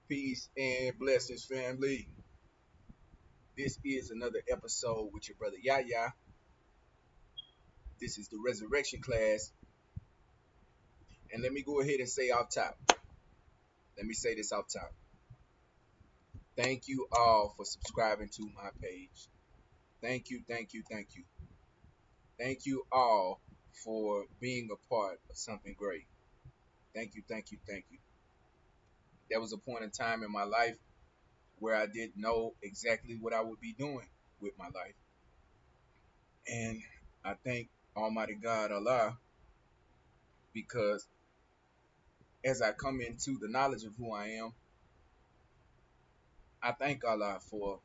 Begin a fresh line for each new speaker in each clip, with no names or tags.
Peace and blessings, family. This is another episode with your brother Yahya. This is the resurrection class. And let me go ahead and say off top. Let me say this off top. Thank you all for subscribing to my page. Thank you. Thank you all for being a part of something great. Thank you. There was a point in time in my life where I didn't know exactly what I would be doing with my life. And I thank Almighty God, Allah, because as I come into the knowledge of who I am, I thank Allah for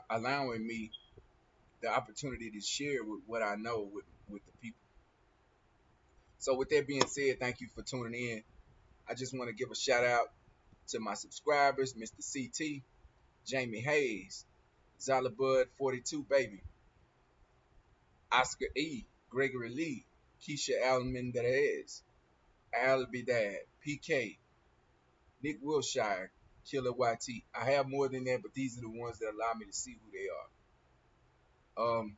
allowing me the opportunity to share with what I know with the people. So with that being said, thank you for tuning in. I just want to give a shout out to my subscribers, Mr. CT, Jamie Hayes, Zalabud 42 Baby, Oscar E, Gregory Lee, Keisha Almendarez, Al Bidad, PK, Nick Wilshire, Killer YT. I have more than that, but these are the ones that allow me to see who they are.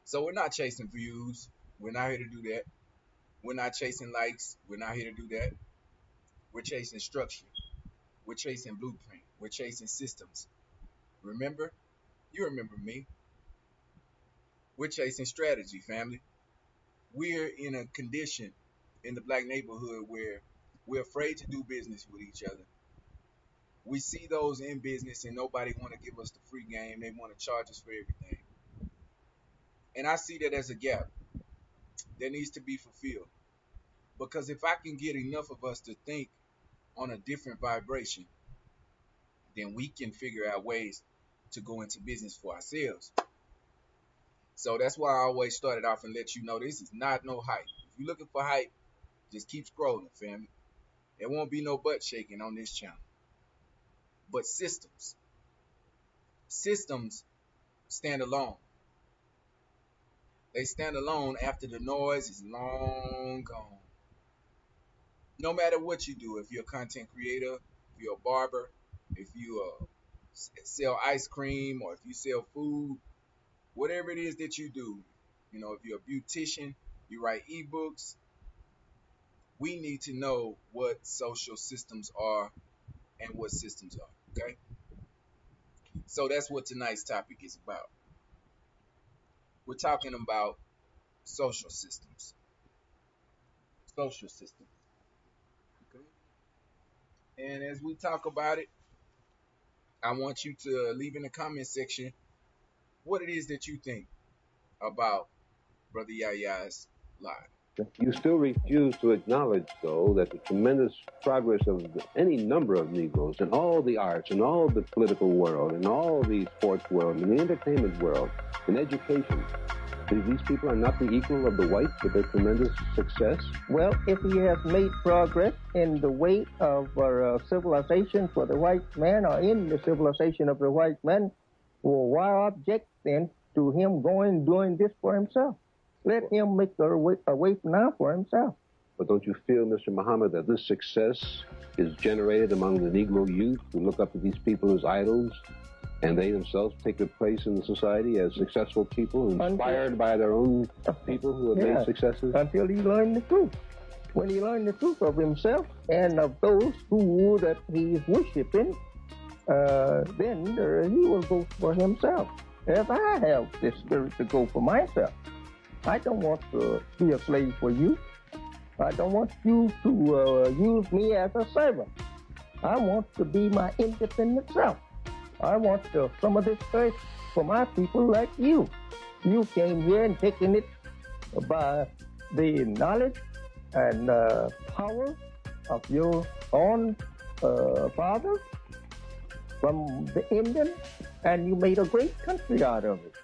So we're not chasing views. We're not here to do that. We're not chasing likes. We're not here to do that. We're chasing structure. We're chasing blueprint. We're chasing systems. Remember? You remember me. We're chasing strategy, family. We're in a condition in the black neighborhood where we're afraid to do business with each other. We see those in business and nobody want to give us the free game. They want to charge us for everything. And I see that as a gap that needs to be fulfilled. Because if I can get enough of us to think on a different vibration, then we can figure out ways to go into business for ourselves. So that's why I always started off and let you know this is not no hype. If you're looking for hype, just keep scrolling, family. There won't be no butt shaking on this channel. But systems stand alone. They stand alone after the noise is long gone. No matter what you do, if you're a content creator, if you're a barber, if you sell ice cream, or if you sell food, whatever it is that you do, if you're a beautician, you write ebooks, we need to know what social systems are and what systems are, okay? So that's what tonight's topic is about. We're talking about social systems. Social systems. Okay? And as we talk about it, I want you to leave in the comment section what it is that you think about Brother Yahya's live.
You still refuse to acknowledge, though, that the tremendous progress of any number of Negroes in all the arts, in all the political world, in all the sports world, in the entertainment world, in education, these people are not the equal of the whites with their tremendous success?
Well, if he has made progress in the way of civilization for the white man, or in the civilization of the white man, well, why object then to him doing this for himself? Let him make a way now for himself.
But don't you feel, Mr. Muhammad, that this success is generated among the Negro youth who look up to these people as idols, and they themselves take a place in the society as successful people, inspired by their own people who have made successes?
Until he learned the truth. When he learned the truth of himself and of those who that he is worshiping, then he will go for himself. If I have this spirit to go for myself, I don't want to be a slave for you. I don't want you to use me as a servant. I want to be my independent self. I want some of this place for my people like you. You came here and taken it by the knowledge and power of your own father from the Indian, and you made a great country out of it.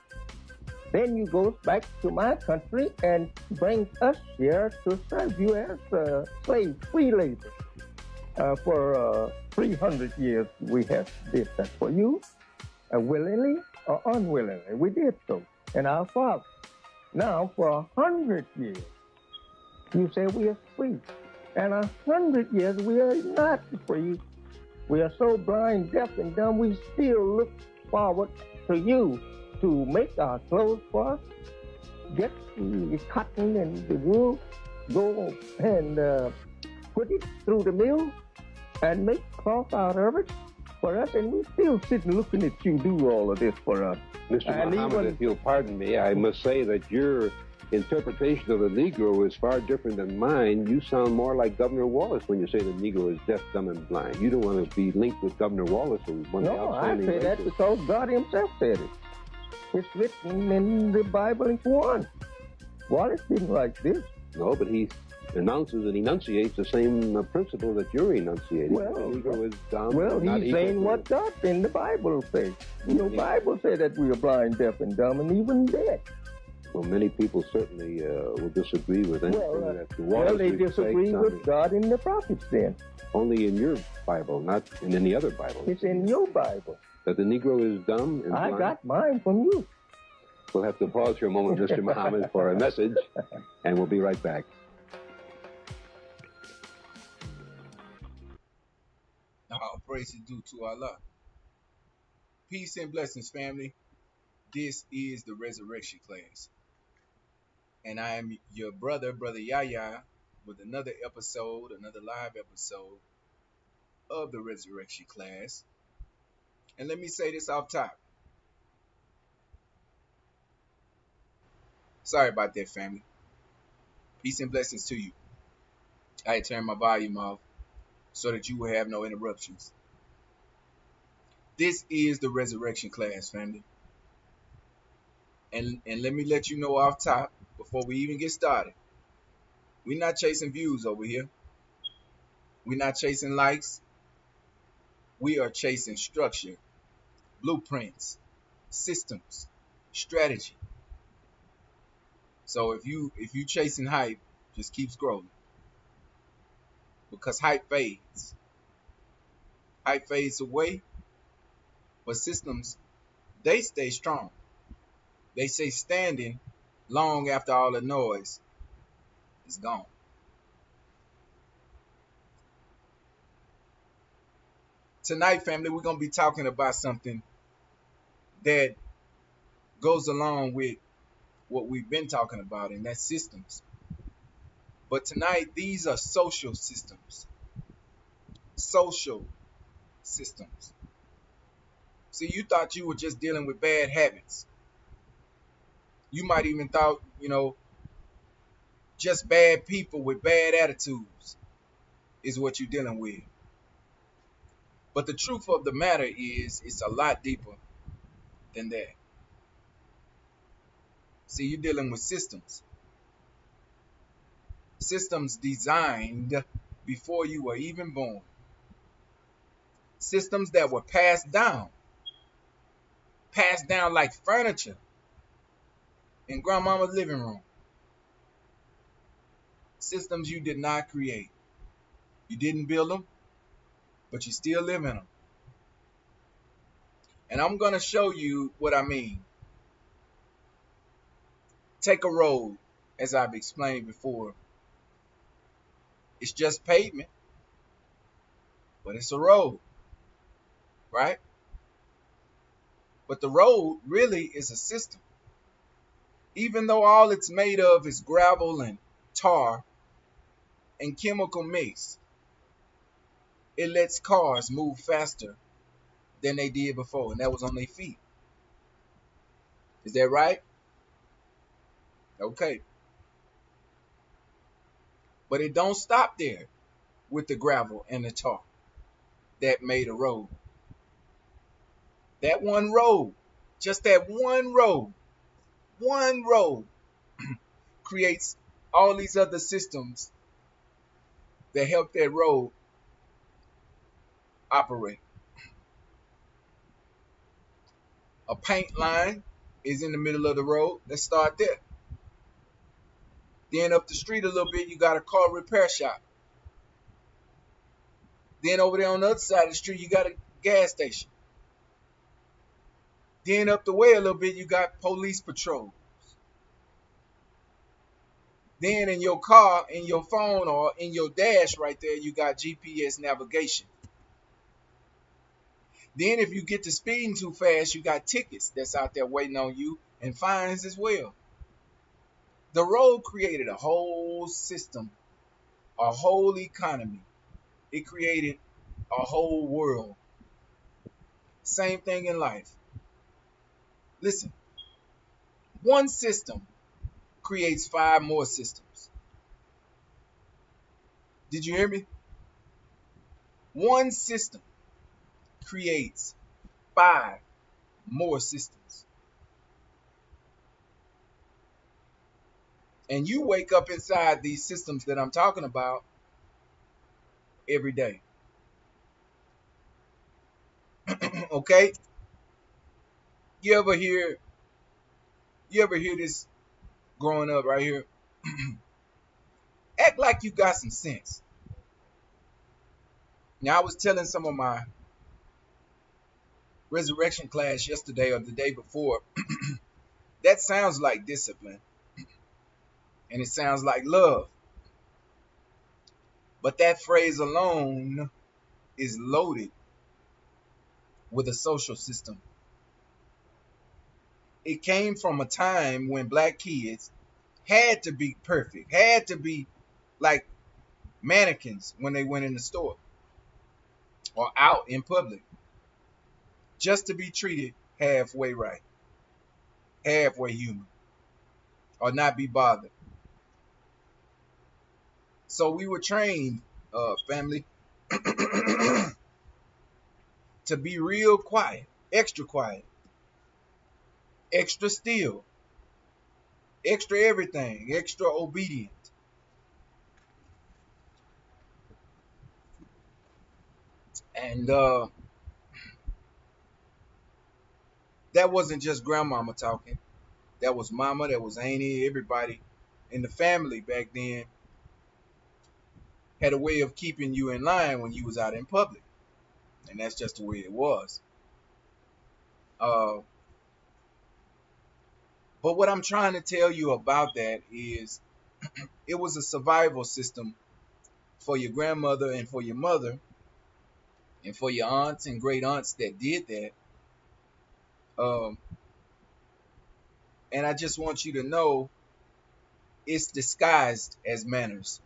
Then you go back to my country and bring us here to serve you as slaves, free labor. For 300 years we have did that for you, willingly or unwillingly. We did so, and our father. Now for 100 years, you say we are free, and 100 years we are not free We are so blind, deaf, and dumb, we still look forward to you to make our clothes for us, get the cotton and the wool, go and put it through the mill and make cloth out of it for us, and we still sitting looking at you do all of this for us.
Mr. Muhammad, if you'll pardon me, I must say that your interpretation of the Negro is far different than mine. You sound more like Governor Wallace when you say the Negro is deaf, dumb, and blind. You don't want to be linked with Governor Wallace, who one of the
No, I
outstanding
say that
racists.
because God himself said it. It's written in the Bible in Quran. Wallace didn't write this.
No, but he announces and enunciates the same principle that you're enunciating.
Well,
the Negro is dumb.
Well,
not
he's
equal
saying
to-
what God in the Bible says. The Bible said that we are blind, deaf, and dumb, and even dead.
Well, many people certainly will disagree with anything that the Wallace
Well, they disagree
reflects
with God and the prophets then.
only in your Bible, not in any other Bible.
It's in your Bible.
That the Negro is dumb and
I
blind.
got mine from you.
We'll have to pause for a moment, Mr. Muhammad, for a message, and we'll be right back.
All praise is due to Allah. Peace and blessings, family. This is the resurrection class. And I am your brother, Brother Yahya, with another episode, another live episode of the resurrection class. And let me say this off top. Sorry about that, family. Peace and blessings to you. I had turned my volume off so that you will have no interruptions. This is the resurrection class, family. And let me let you know off top, before we even get started, we're not chasing views over here. We're not chasing likes. We are chasing structure, blueprints, systems, strategy. So if you chasing hype, just keep scrolling. Because hype fades. Hype fades away, but systems, they stay strong. They stay standing long after all the noise is gone. Tonight, family, we're going to be talking about something that goes along with what we've been talking about, and that's systems. But tonight, these are social systems. Social systems. See, you thought you were just dealing with bad habits. You might even thought, just bad people with bad attitudes is what you're dealing with. But the truth of the matter is, it's a lot deeper than that. See, you're dealing with systems. Systems designed before you were even born. Systems that were passed down like furniture in grandmama's living room. Systems you did not create. You didn't build them, but you still live in them. And I'm going to show you what I mean. Take a road, as I've explained before. It's just pavement, but it's a road, right? But the road really is a system. Even though all it's made of is gravel and tar and chemical mix, it lets cars move faster than they did before, and that was on their feet. Is that right? Okay. But it don't stop there with the gravel and the tar that made a road. That one road, just that one road creates all these other systems that help that road operate. A paint line is in the middle of the road. Let's start there. Then up the street a little bit, you got a car repair shop. Then over there on the other side of the street, you got a gas station. Then up the way a little bit, you got police patrols. Then in your car, in your phone, or in your dash right there, you got GPS navigation. Then if you get to speeding too fast, you got tickets that's out there waiting on you and fines as well. The road created a whole system, a whole economy. It created a whole world. Same thing in life. Listen, one system creates 5 more systems. Did you hear me? One system creates 5 more systems. And you wake up inside these systems that I'm talking about every day. Okay? You ever hear this growing up right here? Act like you got some sense. Now, I was telling some of my resurrection class yesterday or the day before, that sounds like discipline. And it sounds like love. But that phrase alone is loaded with a social system. It came from a time when black kids had to be perfect, had to be like mannequins when they went in the store or out in public, just to be treated halfway right, halfway human, or not be bothered. So we were trained, family, to be real quiet, extra still, extra everything, extra obedient. And that wasn't just grandmama talking. That was mama, that was auntie, everybody in the family back then had a way of keeping you in line when you was out in public. And that's just the way it was. Uh, but what I'm trying to tell you about that is it was a survival system for your grandmother and for your mother and for your aunts and great aunts that did that. Um, and I just want you to know it's disguised as manners.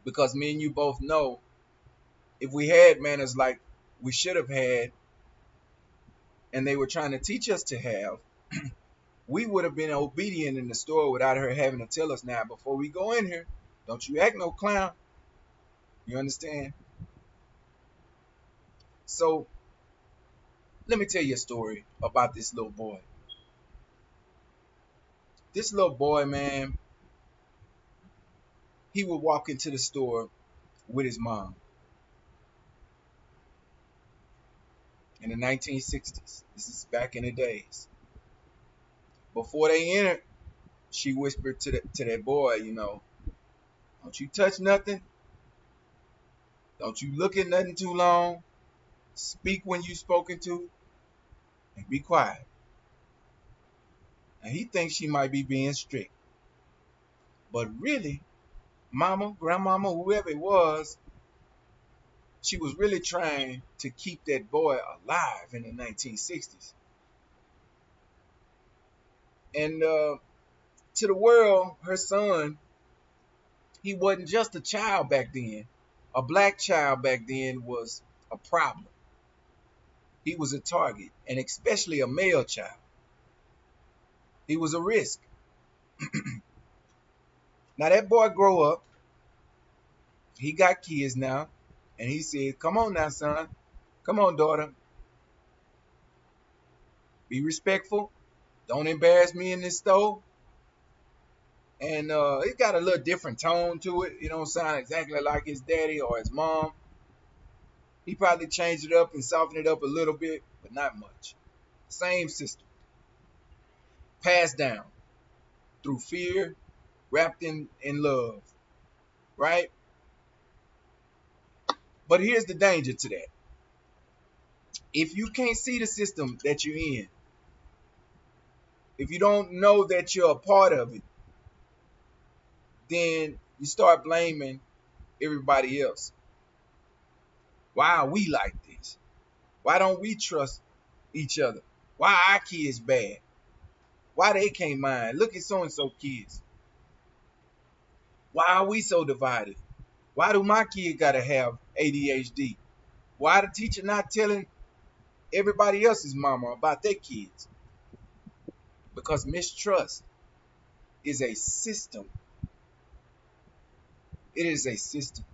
Because me and you both know if we had manners like we should have had and they were trying to teach us to have, we would have been obedient in the store without her having to tell us, now before we go in here, don't you act no clown. You understand? So let me tell you a story about this little boy. This little boy, man, he would walk into the store with his mom in the 1960s. This is back in the days. Before they entered, she whispered to that boy, don't you touch nothing. Don't you look at nothing too long. Speak when you spoken to, and be quiet. And he thinks she might be being strict. But really, mama, grandmama, whoever it was, she was really trying to keep that boy alive in the 1960s. And to the world, her son, he wasn't just a child back then. A black child back then was a problem. He was a target, and especially a male child. He was a risk. Now that boy grow up, he got kids now, and he said, come on now, son. Come on, daughter. Be respectful. Don't embarrass me in this store. And it got a little different tone to it. It don't sound exactly like his daddy or his mom. He probably changed it up and softened it up a little bit, but not much. Same system. Passed down through fear, wrapped in love. Right? But here's the danger to that. If you can't see the system that you're in, if you don't know that you're a part of it, then you start blaming everybody else. Why are we like this? Why don't we trust each other? Why our kids bad? Why they can't mind? Look at so-and-so kids. Why are we so divided? Why do my kid gotta have ADHD? Why the teacher not telling everybody else's mama about their kids? Because mistrust is a system. It is a system.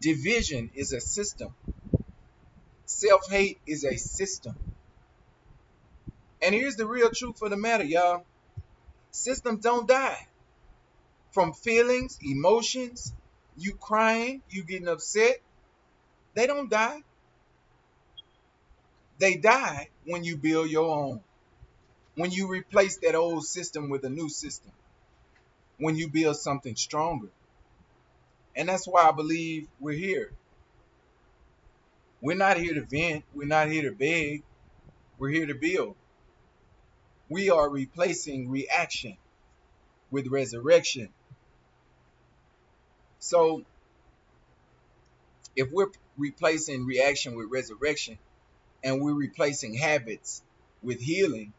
Division is a system. Self-hate is a system. And here's the real truth of the matter, y'all. Systems don't die. From feelings, emotions, you crying, you getting upset, they don't die. They die when you build your own. When you replace that old system with a new system. When you build something stronger. And that's why I believe we're here. We're not here to vent. We're not here to beg. We're here to build. We are replacing reaction with resurrection. So if we're replacing reaction with resurrection, and we're replacing habits with healing,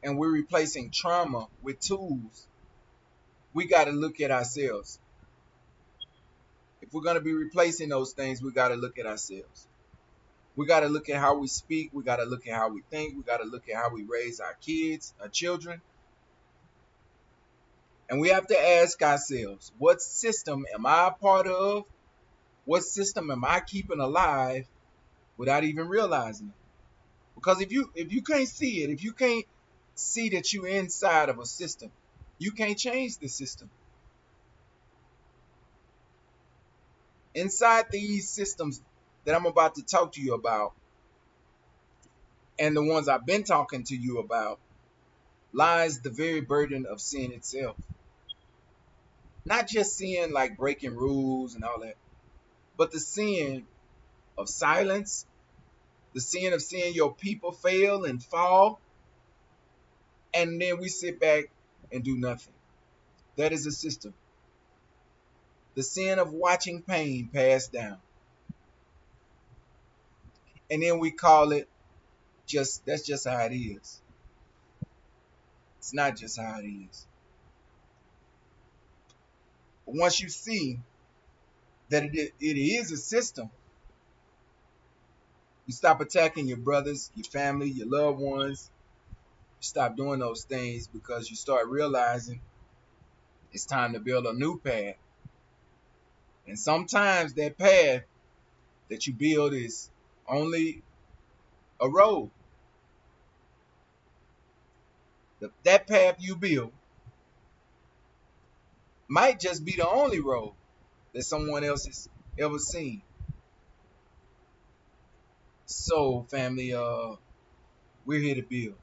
and we're replacing trauma with tools, we got to look at ourselves. If we're going to be replacing those things, we got to look at ourselves. We got to look at how we speak. We got to look at how we think. We got to look at how we raise our kids, our children. And we have to ask ourselves, what system am I a part of? What system am I keeping alive without even realizing it? Because if you can't see it, if you can't see that you're inside of a system, you can't change the system. Inside these systems that I'm about to talk to you about, and the ones I've been talking to you about, lies the very burden of sin itself. Not just sin like breaking rules and all that, but the sin of silence, the sin of seeing your people fail and fall, and then we sit back and do nothing. That is a system. The sin of watching pain pass down. And then we call it that's just how it is. It's not just how it is. But once you see that it is a system, you stop attacking your brothers, your family, your loved ones. You stop doing those things because you start realizing it's time to build a new path. And sometimes that path that you build is only a road. That path you build might just be the only road that someone else has ever seen. So, family, we're here to build.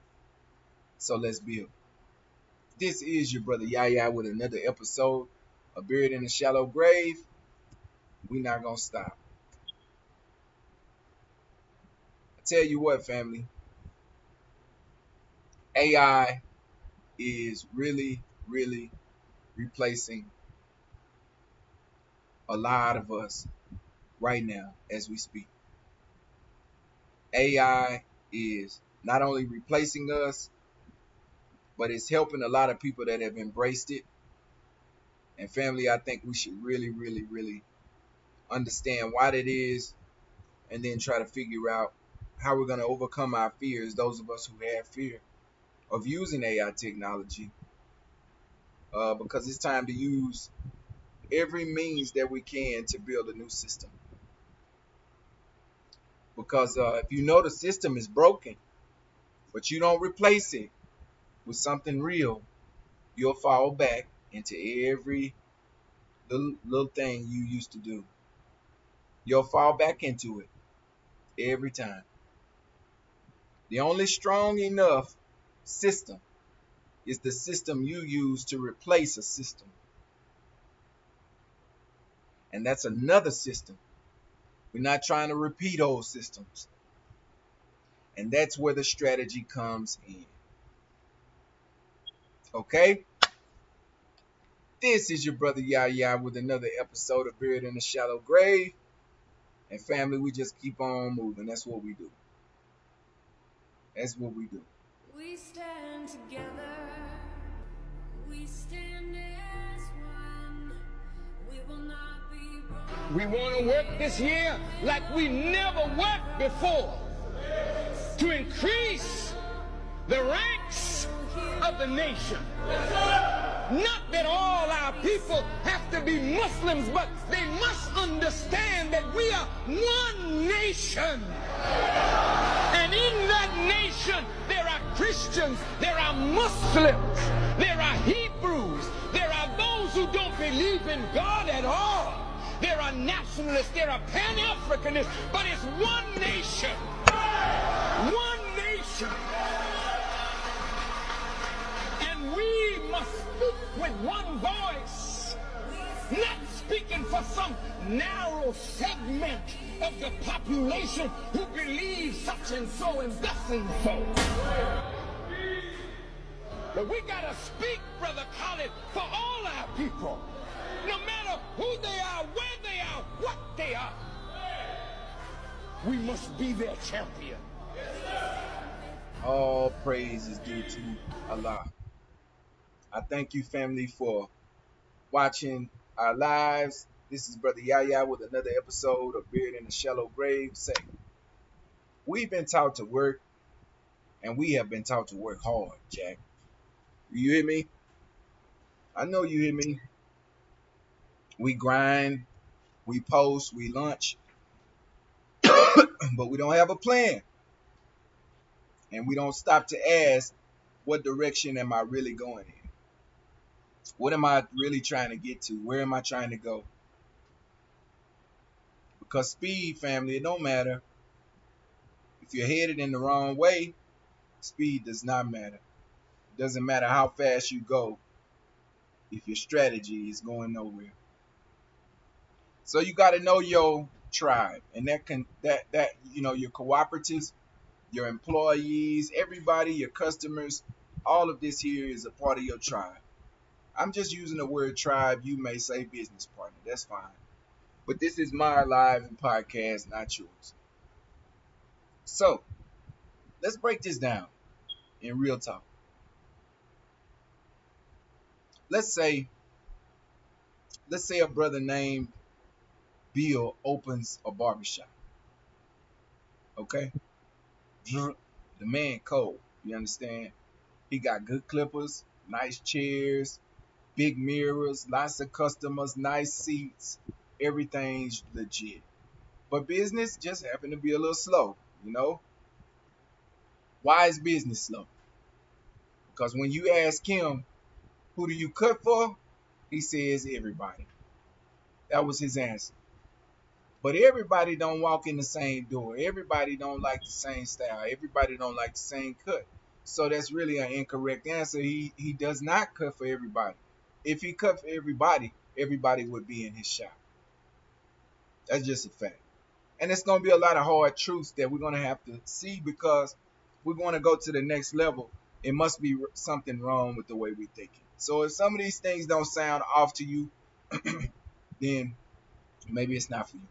So let's build. This is your brother Yahya with another episode of Buried in a Shallow Grave. We're not gonna stop. I tell you what, family, AI is really, really replacing a lot of us right now as we speak. AI is not only replacing us, but it's helping a lot of people that have embraced it. And family, I think we should really, really, really understand why that is, and then try to figure out how we're going to overcome our fears, those of us who have fear of using AI technology, because it's time to use every means that we can to build a new system. Because if you know the system is broken, but you don't replace it with something real, you'll fall back into every little thing you used to do. You'll fall back into it every time. The only strong enough system is the system you use to replace a system. And that's another system. We're not trying to repeat old systems. And that's where the strategy comes in. Okay? This is your brother Yahya with another episode of Buried in a Shallow Grave. And family, we just keep on moving. That's what we do. That's what we do.
We stand together. We stand as one. We will not be broken.
We want to work this year like we never worked before to increase the ranks of the nation. Not that all our people have to be Muslims, but they must understand that we are one nation. And in that nation, there are Christians, there are Muslims, there are Hebrews, there are those who don't believe in God at all. There are nationalists, there are Pan-Africanists, but it's one nation. One nation. And we must speak with one voice, not speaking for some narrow segment of the population who believes such and so and thus and so. But we gotta speak, Brother Khalid, for all our people, no matter who they are, where they are, what they are. We must be their champion.
All praise is due to Allah. I thank you, family, for watching our lives. This is Brother Yahya with another episode of Buried in a Shallow Grave. Say, we've been taught to work, and we have been taught to work hard, Jack. You hear me? I know you hear me. We grind, we post, we lunch, but we don't have a plan. And we don't stop to ask, what direction am I really going in? What am I really trying to get to? Where am I trying to go? Because speed, family, it don't matter. If you're headed in the wrong way, speed does not matter. It doesn't matter how fast you go if your strategy is going nowhere. So you got to know your tribe, and that your cooperatives, your employees, everybody, your customers, all of this here is a part of your tribe. I'm just using the word tribe. You may say business partner. That's fine. But this is my live podcast, not yours. So let's break this down in real talk. Let's say a brother named Bill opens a barbershop. Okay? The man cold. You understand? He got good clippers, nice chairs, big mirrors, lots of customers, nice seats. Everything's legit. But business just happened to be a little slow, you know? Why is business slow? Because when you ask him, who do you cut for? He says everybody. That was his answer. But everybody don't walk in the same door. Everybody don't like the same style. Everybody don't like the same cut. So that's really an incorrect answer. He does not cut for everybody. If he cut for everybody, everybody would be in his shop. That's just a fact. And it's going to be a lot of hard truths that we're going to have to see, because we're going to go to the next level. It must be something wrong with the way we're thinking. So if some of these things don't sound off to you, then maybe it's not for you.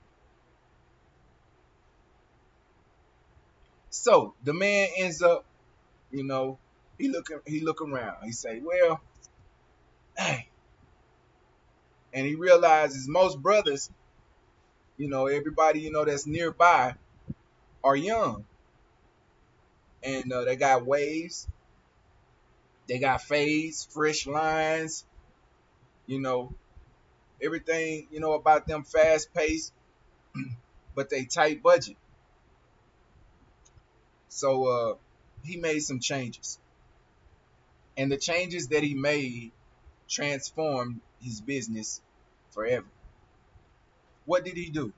So the man ends up, he look around. He say, well, hey. And he realizes most brothers, everybody, that's nearby are young. And they got waves. They got fades, fresh lines, everything, about them fast paced, but they tight budget. So he made some changes. And the changes that he made transformed his business forever. What did he do?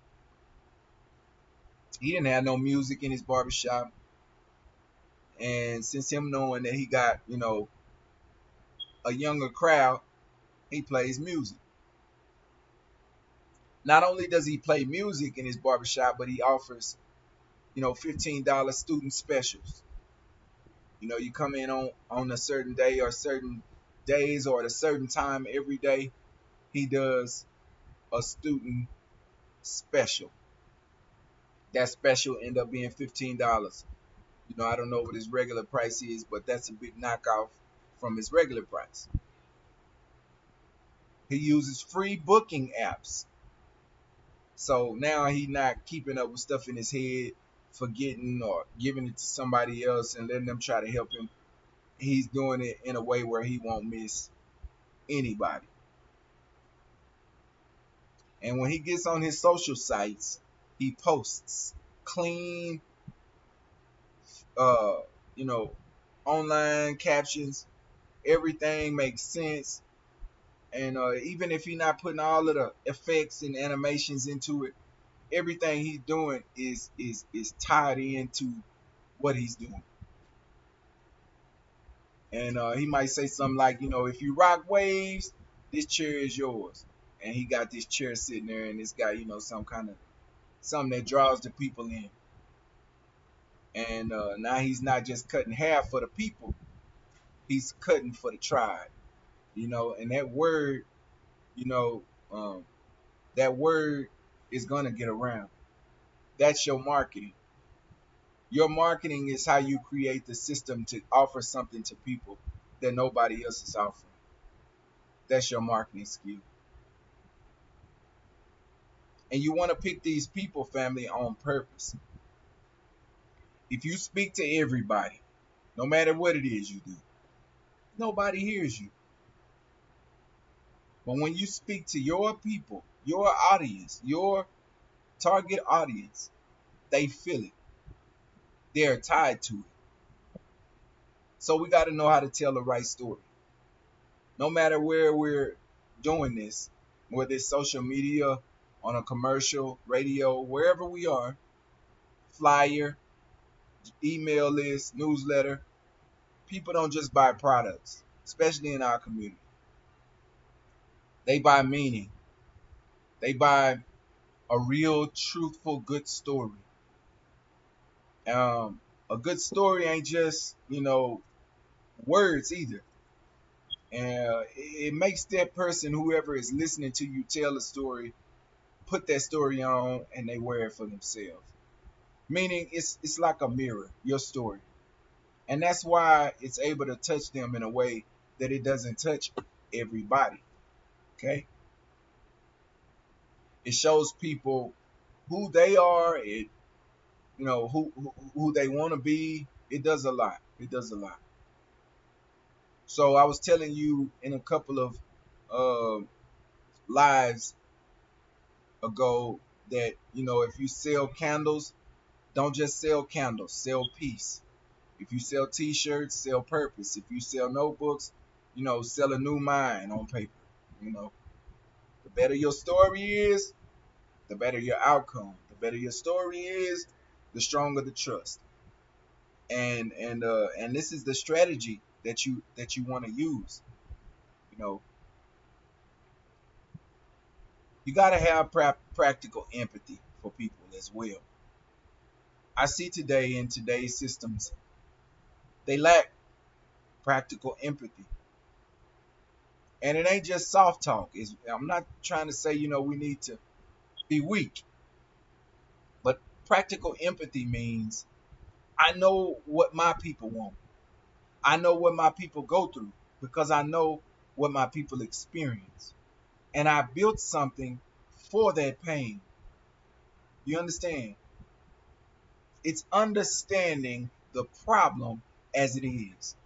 He didn't have no music in his barbershop. And since him knowing that he got, a younger crowd, he plays music. Not only does he play music in his barbershop, but he offers, $15 student specials. You come in on a certain day or certain days or at a certain time every day, he does a student special. That special end up being $15. You know, I don't know what his regular price is, but that's a big knockoff from his regular price. He uses free booking apps. So now he's not keeping up with stuff in his head, forgetting or giving it to somebody else and letting them try to help him. He's doing it in a way where he won't miss anybody. And when he gets on his social sites, he posts clean, uh, you know, online captions. Everything makes sense. And even if he's not putting all of the effects and animations into it, everything he's doing is tied into what he's doing. And he might say something like, you know, if you rock waves, this chair is yours. And he got this chair sitting there, and it's got, you know, something that draws the people in. And now he's not just cutting half for the people, he's cutting for the tribe. You know, and that word, you know, that word is gonna get around. That's your marketing. Your marketing is how you create the system to offer something to people that nobody else is offering. That's your marketing skill. And you want to pick these people, family, on purpose. If you speak to everybody, no matter what it is you do, nobody hears you. But when you speak to your people, your audience, your target audience, they feel it. They're tied to it. So we got to know how to tell the right story. No matter where we're doing this, whether it's social media, on a commercial, radio, wherever we are, flyer, email list, newsletter, people don't just buy products, especially in our community. They buy meaning. They buy a real, truthful, good story. A good story ain't just, you know, words either. And it makes that person, whoever is listening to you tell a story, put that story on and they wear it for themselves. Meaning it's like a mirror, your story. And that's why it's able to touch them in a way that it doesn't touch everybody. Okay? It shows people who they are, it you know, who they want to be. It does a lot. It does a lot. So I was telling you in a couple of lives ago that, you know, if you sell candles, don't just sell candles, sell peace. If you sell t-shirts, sell purpose. If you sell notebooks, you know, sell a new mind on paper. You know, the better your story is, the better your outcome. The better your story is, the stronger the trust. And this is the strategy that you want to use. You know, you got to have practical empathy for people as well. I see today in today's systems, they lack practical empathy. And it ain't just soft talk. I'm not trying to say, you know, we need to be weak. But practical empathy means I know what my people want. I know what my people go through because I know what my people experience. And I built something for that pain. You understand? It's understanding the problem as it is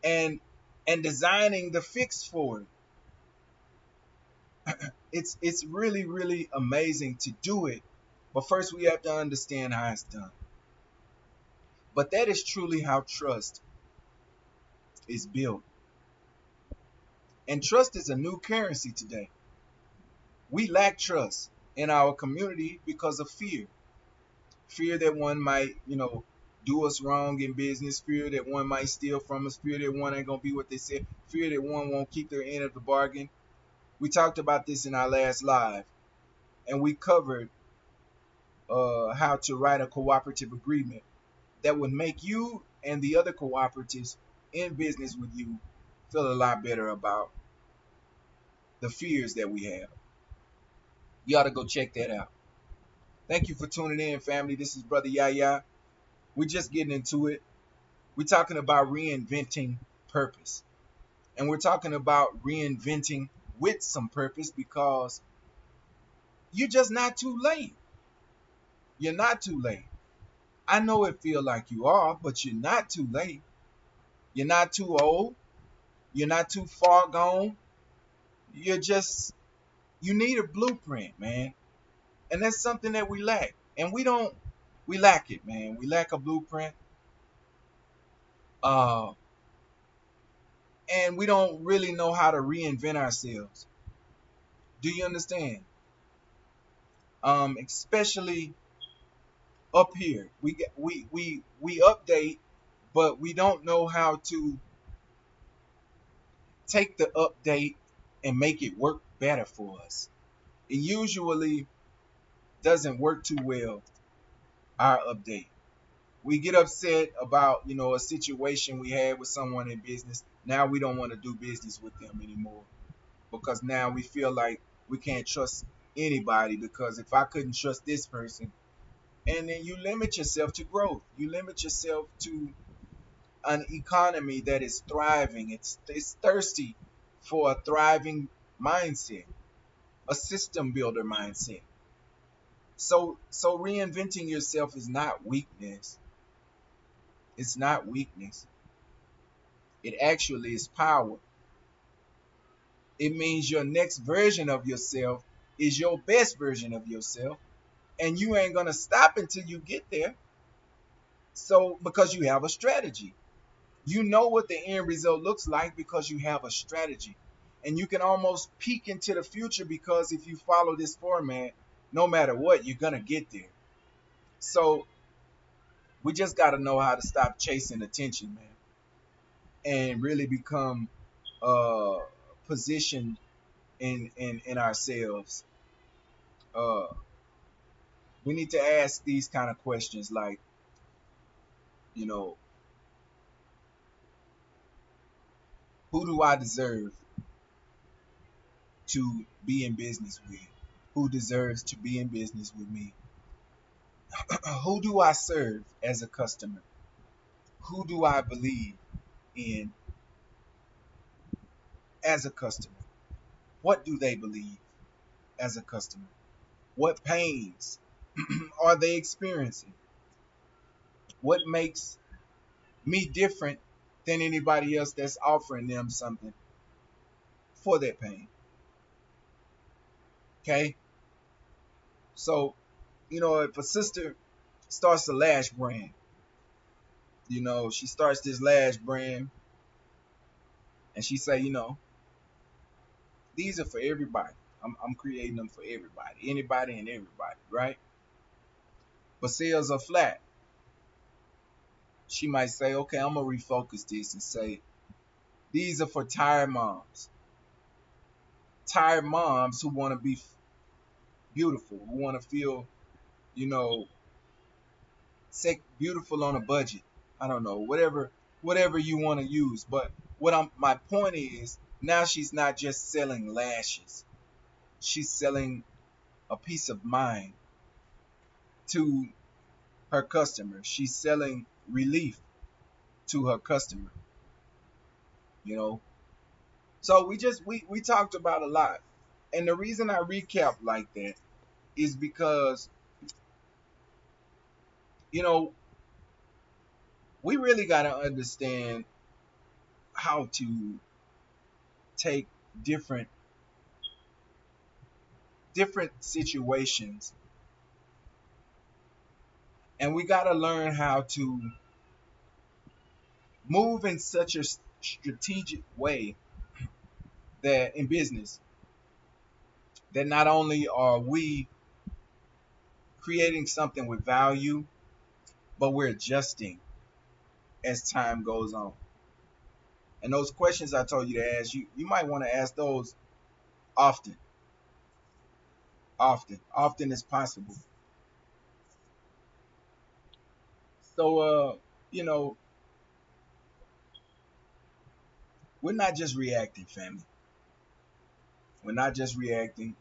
and designing the fix for it. It's really, really amazing to do it. But first we have to understand how it's done. But that is truly how trust is built. And trust is a new currency today. We lack trust in our community because of fear. Fear that one might, you know, do us wrong in business. Fear that one might steal from us. Fear that one ain't going to be what they said. Fear that one won't keep their end of the bargain. We talked about this in our last live. And we covered how to write a cooperative agreement that would make you and the other cooperatives in business with you feel a lot better about the fears that we have. You ought to go check that out. Thank you for tuning in, family. This is Brother Yahya. We're just getting into it. We're talking about reinventing purpose. And we're talking about reinventing with some purpose because you're just not too late. You're not too late. I know it feel like you are, but you're not too late. You're not too old. You're not too far gone. You need a blueprint, man. And that's something that we lack. And we lack it, man. We lack a blueprint. Uh, and we don't really know how to reinvent ourselves. Do you understand? Especially up here, we update, but we don't know how to take the update and make it work better for us. It usually doesn't work too well. Our update, we get upset about a situation we had with someone in business. Now we don't want to do business with them anymore because now we feel like we can't trust anybody, because if I couldn't trust this person, and then you limit yourself to growth. You limit yourself to an economy that is thriving. It's thirsty for a thriving mindset, a system builder mindset. So reinventing yourself is not weakness. It's not weakness. It actually is power. It means your next version of yourself is your best version of yourself, and you ain't gonna stop until you get there. So because you have a strategy. You know what the end result looks like because you have a strategy. And you can almost peek into the future because if you follow this format, no matter what, you're going to get there. So we just got to know how to stop chasing attention, man, and really become positioned in ourselves. Uh, we need to ask these kind of questions like, you know, who do I deserve to be in business with? Who deserves to be in business with me? Who do I serve as a customer? Who do I believe in as a customer? What do they believe as a customer? What pains are they experiencing? What makes me different than anybody else that's offering them something for that pain? Okay? So, if a sister starts a lash brand, she starts this lash brand and she say, these are for everybody. I'm creating them for everybody, anybody and everybody, right? But sales are flat. She might say, okay, I'm gonna refocus this and say, these are for tired moms who want to be beautiful, who want to feel, you know, beautiful on a budget. I don't know, whatever you want to use. But my point is, now she's not just selling lashes; she's selling a peace of mind to her customer. She's selling relief to her customer. You know, so we talked about a lot, and the reason I recap like that is because you know we really got to understand how to take different situations, and we got to learn how to move in such a strategic way that in business that not only are we creating something with value, but we're adjusting as time goes on. And those questions I told you to ask, you might want to ask those often, often as possible. So, you know, we're not just reacting, family. We're not just reacting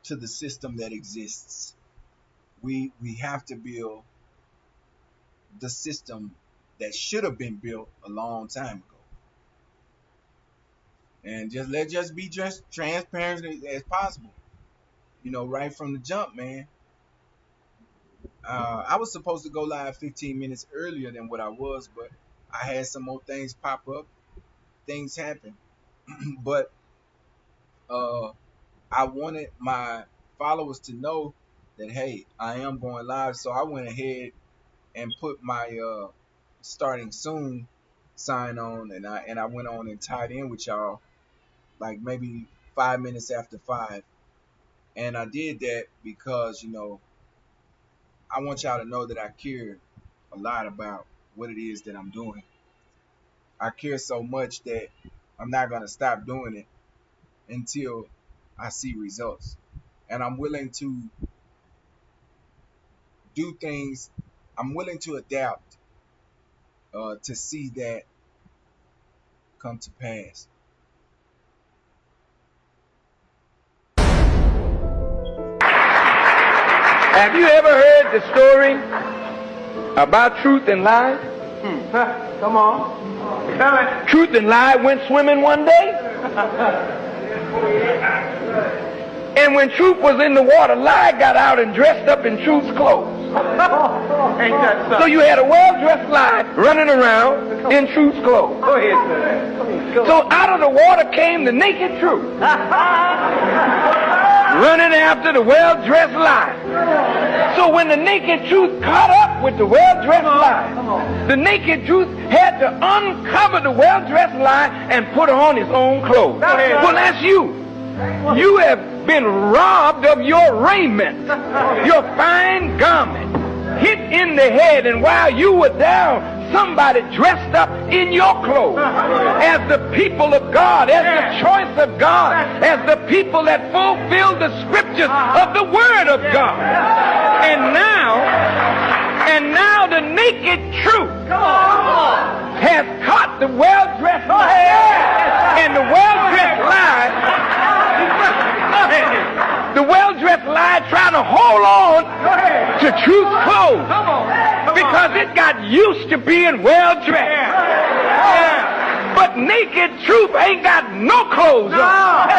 to the system that exists. we have to build the system that should have been built a long time ago. And let's just be just transparent as possible. Right from the jump, man. I was supposed to go live 15 minutes earlier than what I was, but I had some more things pop up. Things happen. But I wanted my followers to know that, hey, I am going live. So I went ahead and put my starting soon sign on, and I went on and tied in with y'all like maybe 5 minutes after 5. And I did that because, I want y'all to know that I care a lot about what it is that I'm doing. I care so much that I'm not going to stop doing it until I see results. And I'm willing to do things, I'm willing to adapt to see that come to pass.
Have you ever heard the story about truth and lies?
Come on. Tell it.
Truth and lie went swimming one day. And when truth was in the water, lie got out and dressed up in truth's clothes.
Ain't that something?
So you had a well-dressed lie running around in truth's clothes.
Go ahead, sir.
So out of the water came the naked truth, running after the well-dressed lie. So when the naked truth caught up with the well-dressed lie, the naked truth had to uncover the well-dressed lie and put on his own clothes. Well, that's you. You have been robbed of your raiment, your fine garment, hit in the head, and while you were down, somebody dressed up in your clothes as the people of God, as the choice of God, as the people that fulfill the scriptures of the Word of God. And now the naked truth has caught the well-dressed lie, and the well-dressed lie, trying to hold on to truth's clothes because it got used to being well-dressed. But naked truth ain't got no clothes on.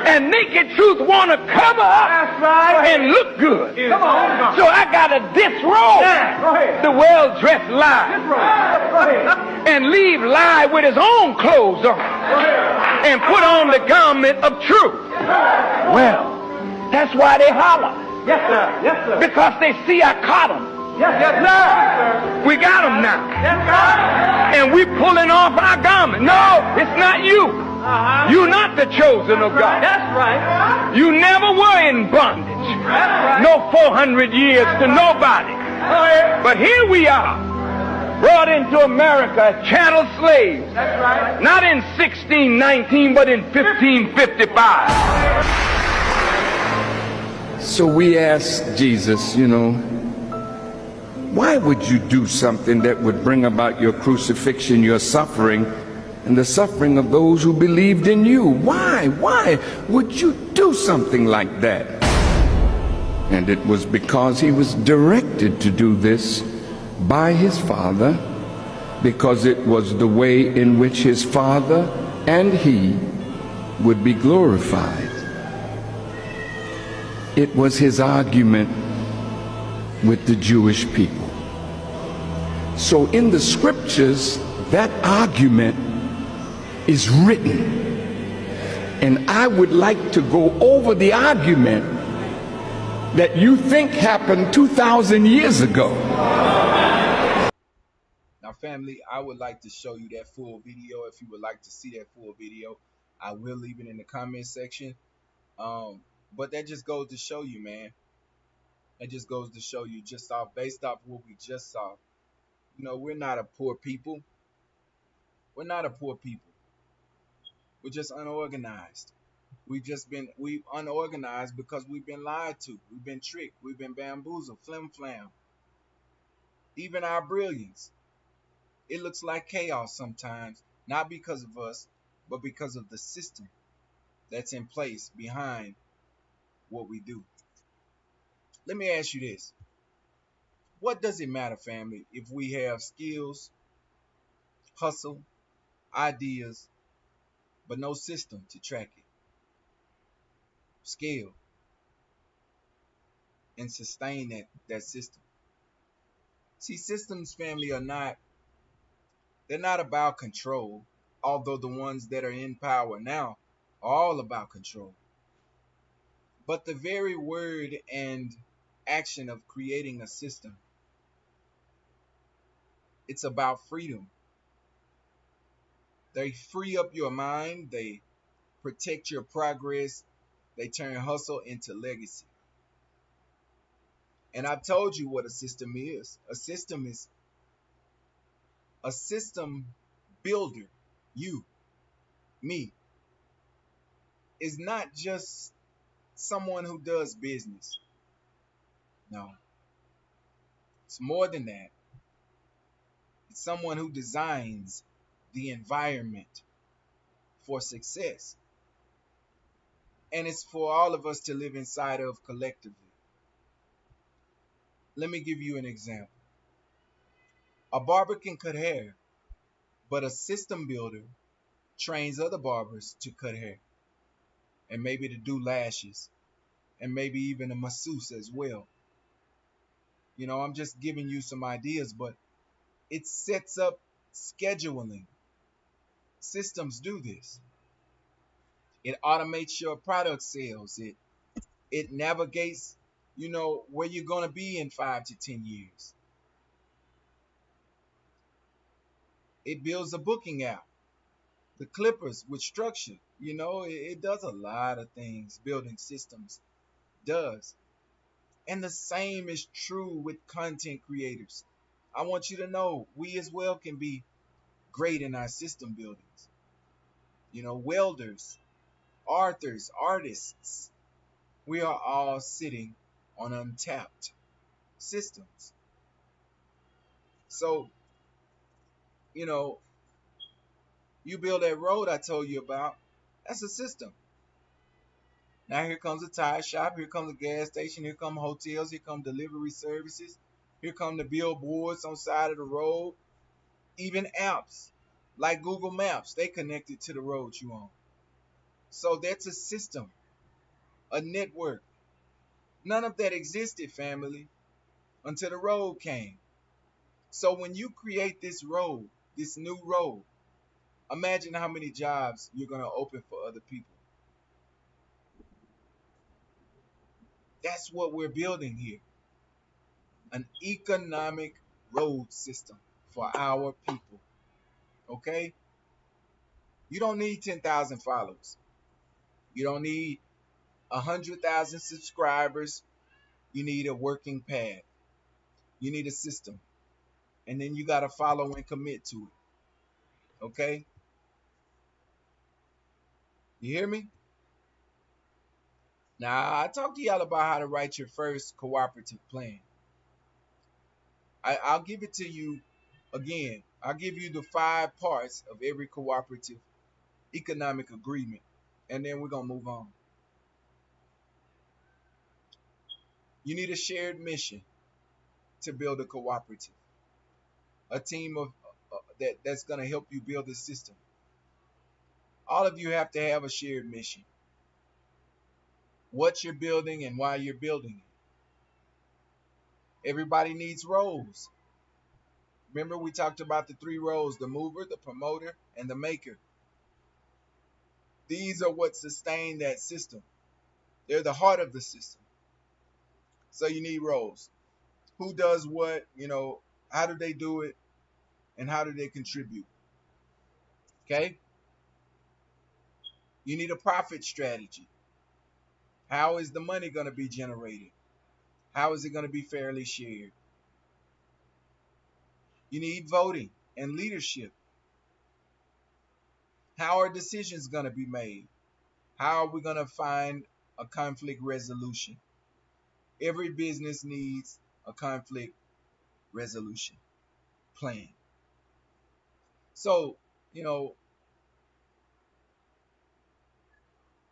And naked truth want to cover up and look good. So I got to disrobe the well-dressed lie and leave lie with his own clothes on and put on the garment of truth. Well, that's why they holler.
Yes, sir. Yes, sir.
Because they see I caught them.
Yes, sir.
We got them now.
Yes, sir.
And we pulling off our garment. No, it's not you. You're not the chosen of God.
That's right.
You never were in bondage.
That's right.
No 400 years to nobody. But here we are, brought into America as chattel slaves.
That's right.
Not in 1619, but in 1555. So we asked Jesus, why would you do something that would bring about your crucifixion, your suffering, and the suffering of those who believed in you? Why would you do something like that? And it was because he was directed to do this by his Father, because it was the way in which his Father and he would be glorified. It was his argument with the Jewish people. So in the scriptures, that argument is written. And I would like to go over the argument that you think happened 2,000 years ago.
Now, family, I would like to show you that full video. If you would like to see that full video, I will leave it in the comment section. But that just goes to show you, man. It just goes to show you, based off what we just saw. We're not a poor people. We're not a poor people. We're just unorganized. We've unorganized because we've been lied to. We've been tricked. We've been bamboozled, flim-flam. Even our brilliance. It looks like chaos sometimes, not because of us, but because of the system that's in place behind what we do. Let me ask you this. What does it matter, family, if we have skills, hustle, ideas, but no system to track it, scale, and sustain that system? See, systems, family, they're not about control, although the ones that are in power now are all about control. But the very word and action of creating a system, it's about freedom. They free up your mind, they protect your progress, they turn hustle into legacy. And I've told you what a system is. A system builder, you, me, is not just someone who does business. No, it's more than that. It's someone who designs the environment for success. And it's for all of us to live inside of collectively. Let me give you an example. A barber can cut hair, but a system builder trains other barbers to cut hair and maybe to do lashes and maybe even a masseuse as well. I'm just giving you some ideas, but it sets up scheduling. Systems do this. It automates your product sales. It navigates, where you're going to be in 5 to 10 years. It builds a booking app. The Clippers with structure. It does a lot of things building systems does. And the same is true with content creators. I want you to know we as well can be great in our system buildings. Welders, authors, artists, we are all sitting on untapped systems. So, you know, you build that road I told you about, that's a system. Now here comes a tire shop, here comes a gas station, here come hotels, here come delivery services, here come the billboards on side of the road, even apps like Google Maps, they connected to the road you on. So that's a system, a network. None of that existed, family, until the road came. So when you create this road, this new road, imagine how many jobs you're going to open for other people. That's what we're building here. An economic road system for our people. Okay? You don't need 10,000 followers. You don't need 100,000 subscribers. You need a working path. You need a system. And then you got to follow and commit to it. Okay? You hear me? Now, I talked to y'all about how to write your first cooperative plan. I'll give it to you again. I'll give you the 5 parts of every cooperative economic agreement, and then we're going to move on. You need a shared mission to build a cooperative, a team of that's going to help you build a system. All of you have to have a shared mission. What you're building and why you're building it. Everybody needs roles. Remember we talked about the 3 roles, the mover, the promoter, and the maker. These are what sustain that system. They're the heart of the system. So you need roles. Who does what, how do they do it, and how do they contribute? Okay? You need a profit strategy. How is the money going to be generated? How is it going to be fairly shared? You need voting and leadership. How are decisions going to be made? How are we going to find a conflict resolution? Every business needs a conflict resolution plan. So,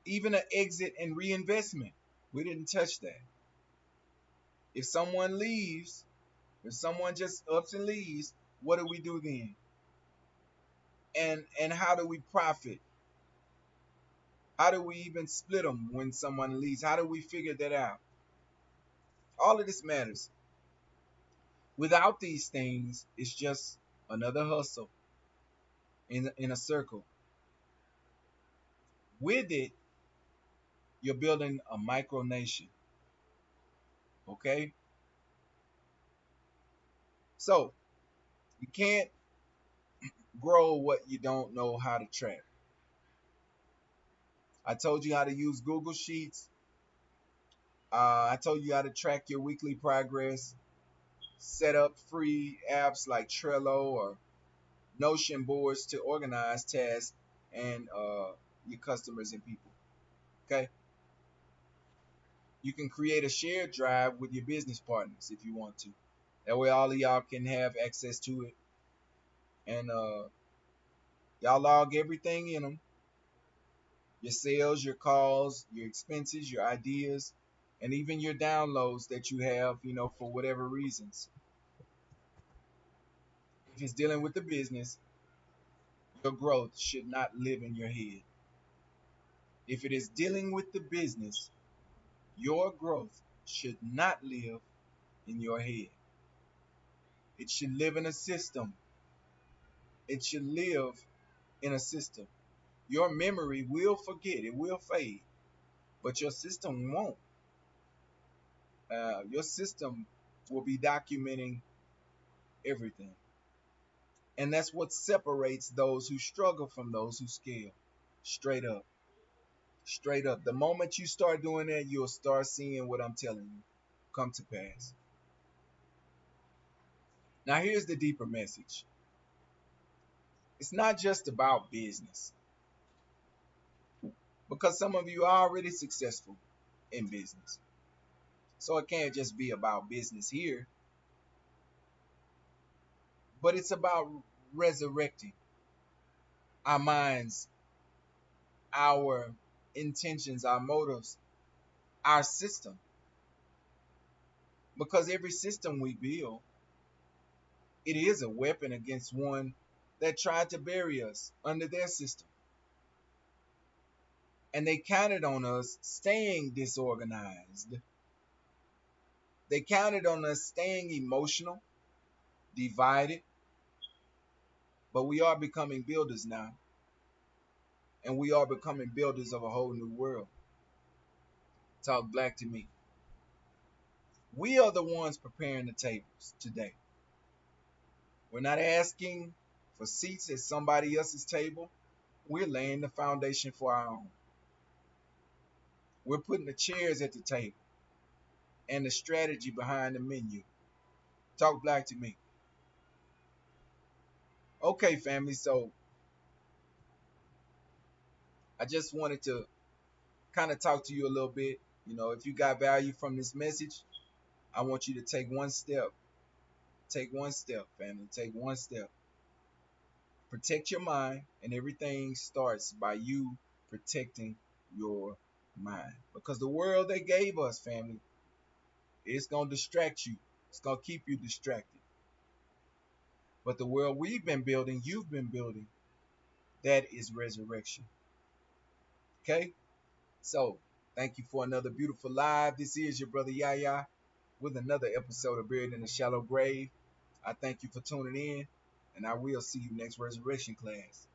even an exit and reinvestment, we didn't touch that. If someone leaves, if someone just ups and leaves, what do we do then? And how do we profit? How do we even split them when someone leaves? How do we figure that out? All of this matters. Without these things, it's just another hustle in a circle. With it, you're building a micronation. Okay? So, you can't grow what you don't know how to track. I told you how to use Google Sheets. I told you how to track your weekly progress. Set up free apps like Trello or Notion boards to organize tasks and your customers and people. Okay? You can create a shared drive with your business partners if you want to. That way all of y'all can have access to it. And y'all log everything in them. Your sales, your calls, your expenses, your ideas, and even your downloads that you have, for whatever reasons. If it's dealing with the business, your growth should not live in your head. If it is dealing with the business, your growth should not live in your head. It should live in a system. It should live in a system. Your memory will forget, it will fade, but your system won't. Your system will be documenting everything. And that's what separates those who struggle from those who scale. Straight up. Straight up. The moment you start doing that, you'll start seeing what I'm telling you come to pass. Now, here's the deeper message. It's not just about business. Because some of you are already successful in business. So it can't just be about business here. But it's about resurrecting our minds, our intentions, our motives, our system. Because every system we build, it is a weapon against one that tried to bury us under their system. And they counted on us staying disorganized. They counted on us staying emotional, divided. But we are becoming builders now. And we are becoming builders of a whole new world. Talk black to me. We are the ones preparing the tables today. We're not asking for seats at somebody else's table. We're laying the foundation for our own. We're putting the chairs at the table and the strategy behind the menu. Talk black to me. Okay, family, so I just wanted to kind of talk to you a little bit. If you got value from this message, I want you to take one step. Take one step, family. Take one step. Protect your mind, and everything starts by you protecting your mind. Because the world they gave us, family, it's going to distract you. It's going to keep you distracted. But the world we've been building, you've been building, that is resurrection. Okay? So, thank you for another beautiful live. This is your brother Yahya with another episode of Buried in a Shallow Grave. I thank you for tuning in, and I will see you next resurrection class.